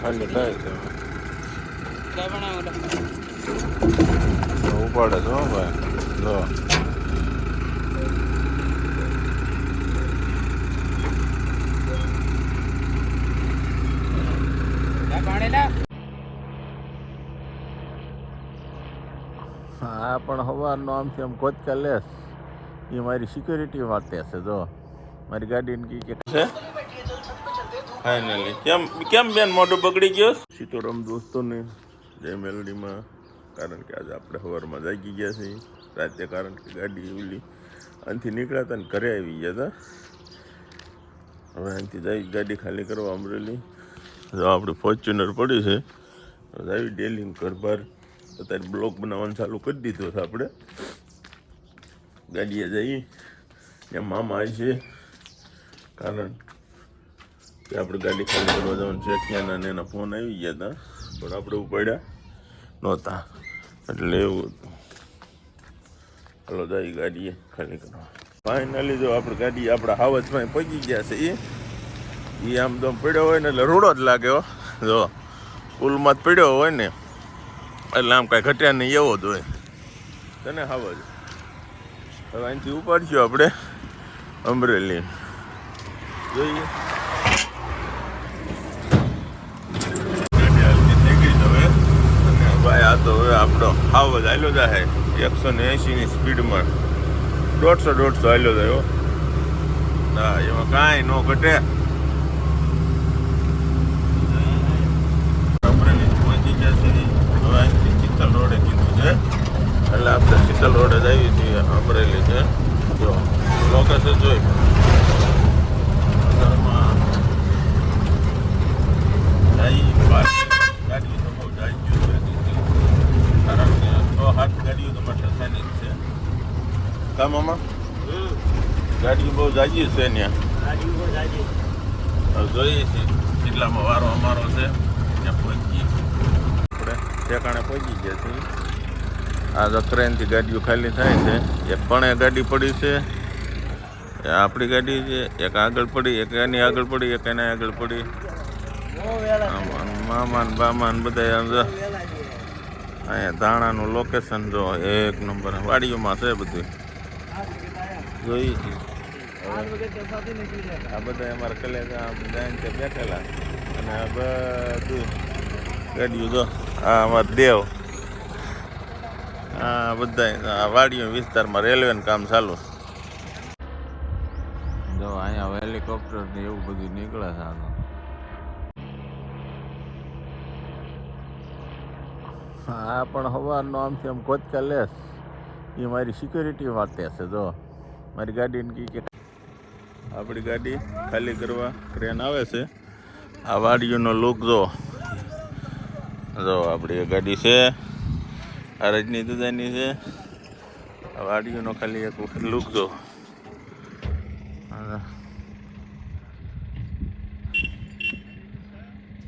ખાલી થાય છે ઉપાડે છે હો ભાઈ જો હા પણ સવારનો આમથી આમ કોચકા લેસ એ મારી સિક્યુરિટી માટે છે જો મારી ગાડીને કે છે ફાઇનલી કેમ કેમ બેન મોઢું બગડી ગયો સીતોરામ દોસ્તોને જય મેલડીમાં કારણ કે આજે આપણે સવારમાં જાગી ગયા છીએ રાતે કારણ કે ગાડી ઓલી અહીંથી નીકળ્યા હતા ને ઘરે આવી ગયા હતા હવે અહીંથી જઈ ગાડી ખાલી કરવા અમરેલી જો આપણે ફોર્ચ્યુનર પડી છે આવી ડેલી ઘર બહાર અત્યારે બ્લોક બનાવવાનું ચાલુ કરી દીધું છે આપણે ગાડીએ જઈએ ત્યાં મામા આવી છે કારણ કે આપણે ગાડી ખાલી કરવા જવાનું છે ત્યાંના એના ફોન આવી ગયા હતા પણ આપણે ઉપાડ્યા નહોતા એટલે એવું હતું હાલો જઈ ગાડીએ ખાલી કરવા ફાઇનલી જો આપણે ગાડી આપણા હાવજમાં પગી ગયા છે એ આમ તો પડ્યો હોય ને એટલે રૂડો જ લાગે હો જો પુલમાં જ પડ્યો હોય ને એટલે આમ કાંઈ ઘટ્યા નહીં એવો જ હોય તને હાવજ હવે અહીંથી ઉપાડશું આપણે અમરેલી જોઈએ ભાઈ આ તો હવે આપણો હાવજ હાલ્યો જાય 180ની સ્પીડમાં 150 હાલ્યો જાય ના એમાં કાંઈ ન ઘટે અમરેલી પહોંચી ગયા છે હવે અહીંથી ચિત્તલ રોડે કીધું છે એટલે આપણે ચિત્તલ રોડે જ આવી છીએ અમરેલી છે જો લોકેશન જોઈ ગાડીઓ તો બહુ જાય કારણ કે 6-7 ગાડીઓ તો માટે સૈનિક છે કામ આમાં ગાડીઓ બહુ જાજી છે ત્યાં જોઈએ છીએ કેટલામાં વારો અમારો છે ત્યાં પહોંચી આપણે ઠેકાણે પહોંચી ગયા છીએ આ તો ટ્રેનથી ગાડીઓ ખાલી થાય છે એક પણ ગાડી પડી છે આપણી ગાડી છે એક આગળ પડી એક એની આગળ પડી એક એના આગળ પડી મામાન બામાન બધા અહીંયા ધાણાનું લોકેશન જો એક નંબર વાડીઓમાં છે બધું જોઈ છે આ બધા અમારા કલેજા બધા બેઠેલા અને આ બધું ગાડીઓ જો આ અમારા દેવ હા બધા આ વાડીઓ વિસ્તારમાં રેલવેનું કામ ચાલુ જો અહીંયા હેલિકોપ્ટર ને એવું બધું નીકળે છે આનું હા પણ સવારનો આમથી આમ કોચકા લેસ એ મારી સિક્યુરિટી માટે છે જો મારી ગાડીને કે આપણી ગાડી ખાલી કરવા ટ્રેન આવે છે આ વાડીઓનો લુક જો આપણી ગાડી છે આ રજની દુધાની છે આ વાડીઓનો ખાલી એક વખત લુક જો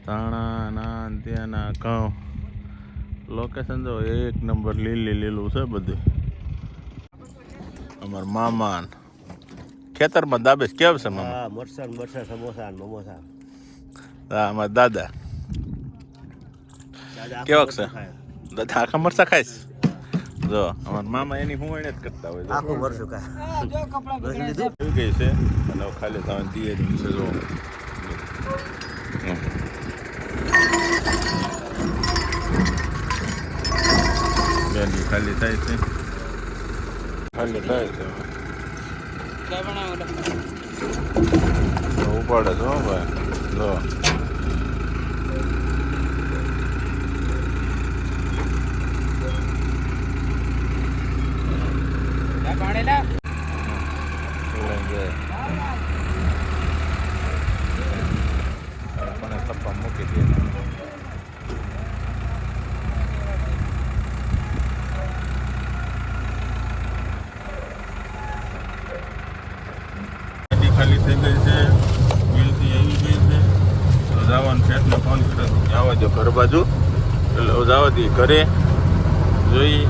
તાણા ના ત્યાંના ઘઉં લોકેશન જો એક નંબર લીલું છે બધું અમાર મામાન ખેતરમાં દાબેશ કેવ છે મામા મરસા સમોસા મમોસા હા અમારા દાદા કેવાક છે દાદા આખા મરસા ખાઈશ જો અમારા મામા એની હું એને જ કરતા હોય આખું મરસું ખાય ગઈ છે અને ખાલી થવાની તૈયારી છે જો ગાડી ખાલી થાય છે ખાલી થાય છે ઉપાડે છે હો ભાઈ જો થપ્પા મૂકી દે ખાલી થઈ ગઈ છે બિલથી આવી ગઈ છે તો જવાનું છે એટલે ફોન કર્યો કે આવવા દો ઘર બાજુ એટલે જવા દઈએ ઘરે જોઈ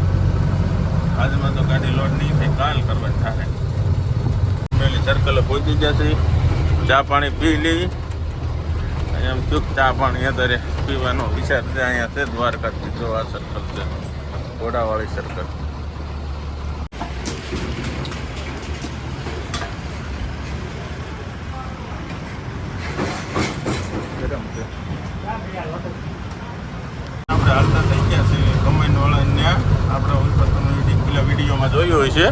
આજમાં તો ગાડી લોડ નહીં થાય કાલ કરવા થાય પેલી સર્કલે પહોંચી ગયા છે ચા પાણી પી લઈ એમ ચૂક ચા પાણી અત્યારે પીવાનો વિચાર છે. અહીંયા છે દ્વારકાથી જો આ સર્કલ છે, ઘોડાવાળી સર્કલ. ગરમ છે. આપણે હાલતા થઈ ગયા છીએ કમાઈનવાળાને. આપણે ઉપર તમે પેલા વિડીયોમાં જોયું હોય છે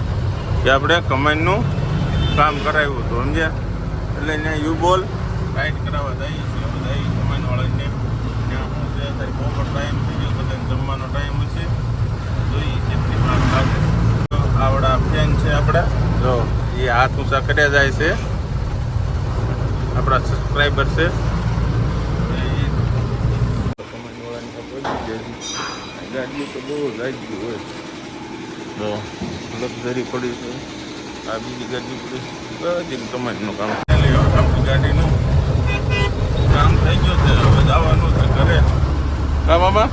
કે આપણે કમાઈનનું કામ કરાવ્યું હતું, સમજ્યા? એટલે ત્યાં યુ બોલ રાઈડ કરાવવા જઈએ છીએ બધા કમાઈનવાળાને. ત્યાં શું છે તારી બપોર ટાઈમ થઈ ગયો, બધાને જમવાનો ટાઈમ છે. જોઈએ કેટલી વાર લાગે. આવડા ફેન છે આપણા, જો એ હાથ ઊંચા કર્યા જાય છે, આપણા સબસ્ક્રાઈબર છે. ગાડી તો બહુ લાગી ગયું હોય તો લક્ઝરી પડી છે. આ બીજી ગાડી પડી, બધી કમાણીનું કામ. આપણી ગાડીનું કામ થઈ ગયું છે, હવે જવાનું છે ઘરે. હા મામા,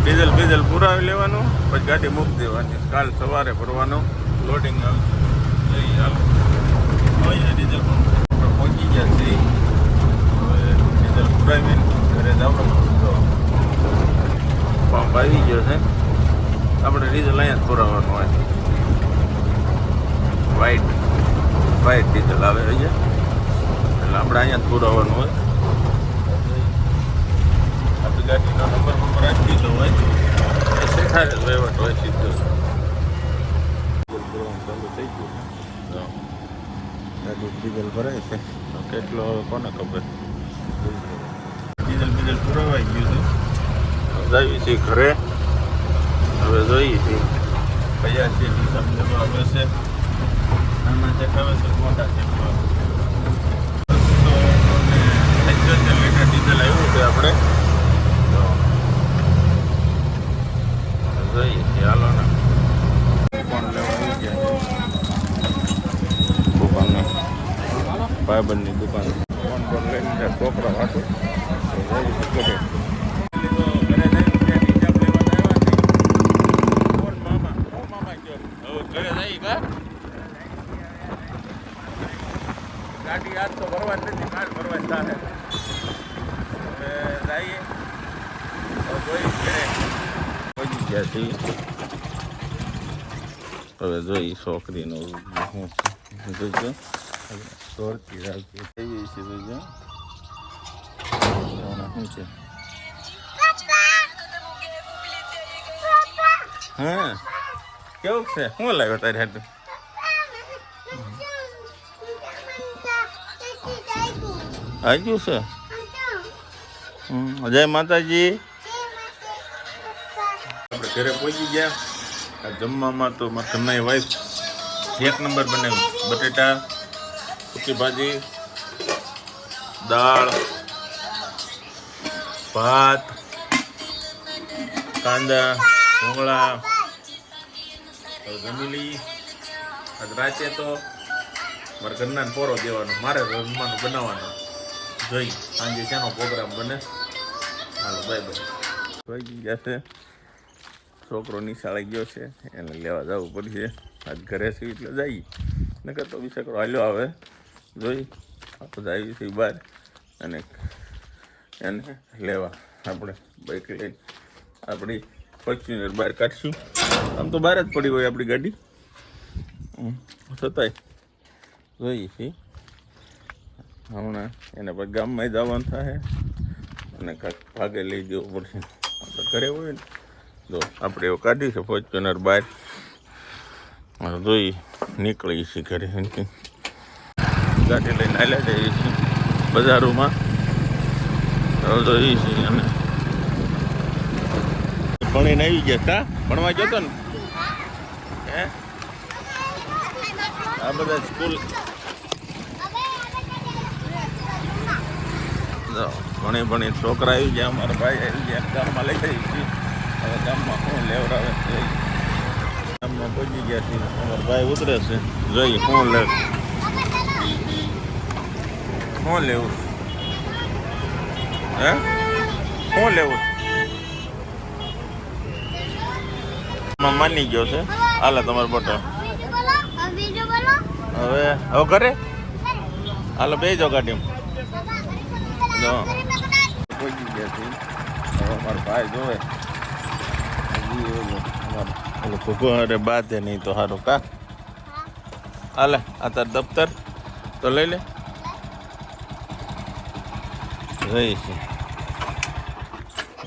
ડીઝલ પુરાવી લેવાનું, પછી ગાડી મૂકી દેવાની. કાલ સવારે ભરવાનું, લોડિંગ આવશે. જઈ હાલો અહીંયા ડીઝલ પંપ આપણે પહોંચી ગયા છીએ. હવે ડીઝલ પુરાવીને ઘરે જવાનું. પંપ આવી ગયો છે, આપણે ડીઝલ અહીંયા જ પુરાવવાનું હોય. વ્હાઈટ ડીઝલ આવે છે એટલે આપણે અહીંયા જ પુરાવવાનું હોય. આપણી ગાડીનો નંબર રાખી દીધો હોય, શેખાડે વહીવટ હોય સીધો. ચાલુ થઈ ગયું છે, ગાડી ડીઝલ ભરાય છે. કેટલો કોને ખબર. ડીઝલ પુરાવાઈ ગયું છે. જઈએ છીએ ઘરે. હવે જોઈએ છીએ કયા છે ડીઝલ આવે છે. નાના ચેક આવે છે, મોટા ચેક આવે છે. 75 લીટર ડીઝલ આવ્યું છે આપણે. જોઈએ છીએ, હાલો ને. કોણ લેવા આવી ગયા દુકાનને, ભાઈબંધની દુકાન. કોણ લઈને છોકરા વાંચો ઘરે ગાડી આજ તો ભરવા જ નથી, કાલ ભરવા જ થાય. હવે જઈએ પહોંચી ગયા છીએ. હવે જોઈ છોકરીનો જોઈજો દોડતી રાખી જઈએ છીએ. જોઈજો શું છે. હા કેવું છે? શું લાવ્યો તારી હાથે? આવ્યું છે. જય માતાજી. આપણે ઘરે પહોંચી ગયા. આ જમવામાં તો મારા ઘરના વાઈફ એક નંબર બનાવ્યું. બટેટા, સૂકી ભાજી, દાળ, ભાત, કાંદા, ભૂંગળા. જમી લઈ. આજ રાતે તો મારા ઘરના પોરો દેવાનો, મારે જમવાનું બનાવવાનું. જોઈ સાંજે શાનો પ્રોગ્રામ બને. હાલો બાય બાય. જોઈ ગયા છે. છોકરો નિશાળે ગયો છે, એને લેવા જવું પડશે. આજ ઘરે છે એટલે જઈએ, નકર તો બિચારો હાલ્યો આવે. જોઈ આપણે આવી છીએ બહાર અને એને લેવા આપણે બાઈક લઈને આપણી ફોર્ચ્યુનર બહાર કાઢશું. આમ તો બહાર જ પડી હોય આપણી ગાડી, છતાંય જોઈએ છીએ. હમણાં એને પછી ગામમાં જવાનું થાય અને કાંઈક ભાગે લઈ જવું પડશે. આપણે ઘરે હોય ને જો આપણે એવું કાઢી છે ફોર્ચ્યુનર બહાર. જોઈ નીકળી છીએ ઘરે. ગાડી લઈને હાલ્યા જઈએ છીએ બજારોમાં. જોઈએ છીએ અને ભણીને આવી ગયા. કા ભણવા જતો ને? હે આ બધા સ્કૂલ ભણી છોકરા આવી ગયા. અમારા ભાઈ આવી ગયા. ગામમાં લઈ જઈએ છીએ. હવે ગામમાં શું લેવડાવે ગામમાં પહોંચી ગયા છીએ. અમારા ભાઈ ઉતરે છે. જોઈએ શું લે, શું લેવું. હે શું લેવું? માની ગયો છે. હાલે તમારો બટો. હવે ઘરે હાલો બે જાઓ ગાડીમાં. જો પહોંચી ગયા છીએ હવે અમારો ભાઈ જોવે હજી ઓલું ભૂગો અરે બાતે નહીં તો સારું કા હાલે આ તાર દફતર તો લઈ લે રહી છે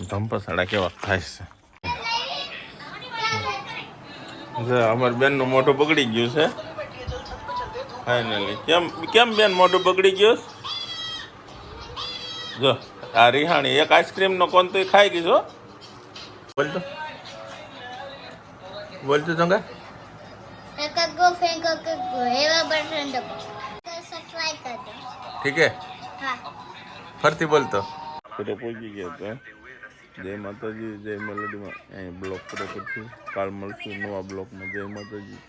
ધંપસાડા કેવા થાય છે અમારી બેનનું મોઢું બગડી ગયું છે ફાઇનલી કેમ બેન મોઢું બગડી ગયું જો આ રિહાણી એક આઈસ્ક્રીમનો કોણ તો ખાઈ ગઈ છો બોલતો ચંગા को फेंको हेवा बटन दबो सब्सक्राइब कर दो ઠીક હે हाँ ફરતી બોલતો પૂરો પહોંચી ગયા તો જય માતાજી જય મેલોડીમાં અહીં બ્લોક પૂરો કરશું કાલ મળશું નવા બ્લોકમાં જય માતાજી